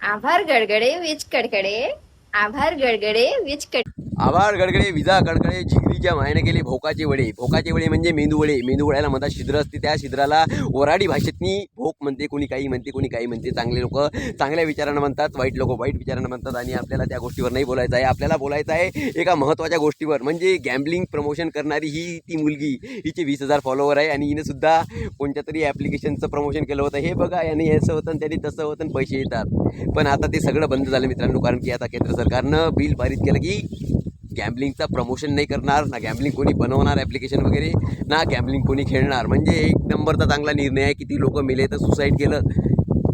आभार गडगडे वीज कडकडे. आभार गडगडे वीज कड. आभाळ गडगडे विजा कडकडे झिगरीच्या मायने केले भोकाचे वडे. भोकाचे वडे म्हणजे मेंदू वडे. मेंदू वड्याला मधात छिद्र असते, त्या छिद्राला वराडी भाषेतनी भोक म्हणते, कोणी काही म्हणते, कोणी काही म्हणते. चांगले लोक चांगल्या विचारानं म्हणतात, वाईट लोक वाईट विचारानं म्हणतात. आणि आपल्याला त्या गोष्टीवर नाही बोलायचं आहे. आपल्याला बोलायचं आहे एका महत्त्वाच्या गोष्टीवर, म्हणजे गॅम्बलिंग प्रमोशन करणारी ही ती मुलगी. हिचे 20,000 फॉलोवर आहे आणि हिने सुद्धा कोणत्या तरी ॲप्लिकेशनचं प्रमोशन केलं होतं. हे बघा, याने असं होतं त्याने तसं होतं पैसे येतात. पण आता ते सगळं बंद झालं मित्रांनो, कारण की आता केंद्र सरकारनं बिल पारित केलं की गॅम्बलिंगचा प्रमोशन नाही करणार, ना गॅम्बलिंग कोणी बनवणार ॲप्लिकेशन वगैरे, ना गॅम्बलिंग कोणी खेळणार. म्हणजे एक नंबरचा चांगला निर्णय आहे. किती लोक मेले तर सुसाईड केलं.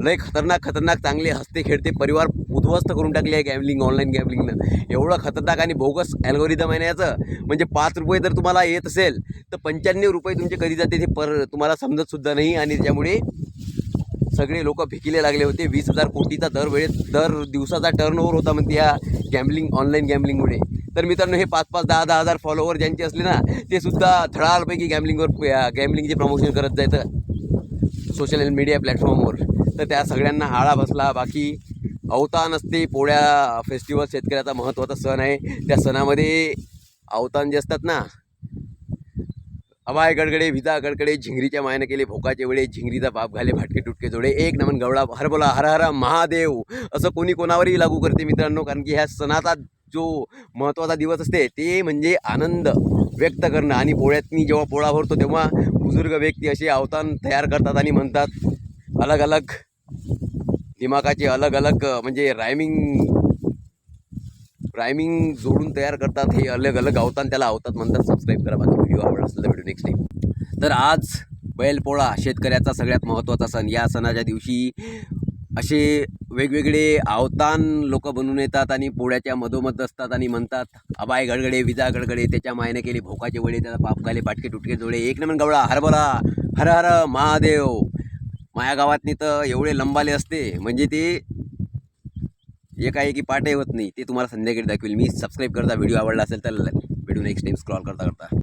लय खतरनाक खतरनाक चांगले हसते खेळते परिवार उद्ध्वस्त करून टाकले आहे गॅम्बलिंग, ऑनलाईन गॅम्बलिंगनं. एवढं खतरनाक आणि बोगस ॲल्गोरिदम आहे ना याचं. म्हणजे 5 रुपये जर तुम्हाला येत असेल तर 95 रुपये तुमचे कधी जाते ते तुम्हाला समजतसुद्धा नाही. आणि त्याच्यामुळे सगळे लोक भिकीले लागले होते. 20,000 कोटीचा दर दिवसाचा टर्नओव्हर होता म्हणते या गॅम्बलिंग, ऑनलाईन गॅम्बलिंगमुळे. तर मित्रांनो, हे 5-5, 10-10 हजार फॉलोवर ज्यांचे असले ना, ते सुद्धा धडालपैकी गॅम्बलिंगचे प्रमोशन करत जायचं सोशल मीडिया प्लॅटफॉर्मवर. तर त्या सगळ्यांना आळा बसला. बाकी अवतान असते, पोळ्या फेस्टिवल शेतकऱ्याचा महत्त्वाचा सण आहे. त्या सणामध्ये अवतान जे असतात ना, अभाय गडगडे विजा गडगडे झिंगरीच्या मायनं केले भोकाचे वेळे. झिंगरीचा बाप घाले भाटके टुटके जोडे. एक नमन गवळा हर बोला हर हर महादेव. असं कोणी कोणावरही लागू करते मित्रांनो, कारण की ह्या सणाचा जो महत्त्वाचा दिवस असते ते म्हणजे आनंद व्यक्त करणं. आणि पोळ्यातनी जेव्हा पोळा भरतो तेव्हा बुजुर्ग व्यक्ती असे अवतान तयार करतात आणि म्हणतात अलग अलग दिमागाचे अलग अलग म्हणजे रायमिंग जोडून तयार करतात. हे अलग अलग अवतान त्याला अवतात म्हणतात. सबस्क्राईब करा. बाकी व्हिडिओ आवडला असेल तर व्हिडिओ नेक्स्ट टाईम. तर आज बैलपोळा शेतकऱ्याचा सगळ्यात महत्त्वाचा सण. या सणाच्या दिवशी असे वेगवेगळे अवतान लोक बनवून येतात आणि पोळ्याच्या मधोमध असतात आणि म्हणतात अबाय गडगडे विजा गडगडे. त्याच्या मायने केले भोकाचे वडे, त्याचा बाप खाले पाटके टुटके जोडे. एक नमन गवळा हर बोला हर हर महादेव. माया गावातनी तर एवढे लंबाले असते म्हणजे ते एकाएकी पाठही होत नाही. ते तुम्हाला संध्याकाळी दाखवेल मी. सबस्क्राईब करता. व्हिडिओ आवडला असेल तर व्हिडिओ नेक्स्ट टाइम स्क्रॉल करता करता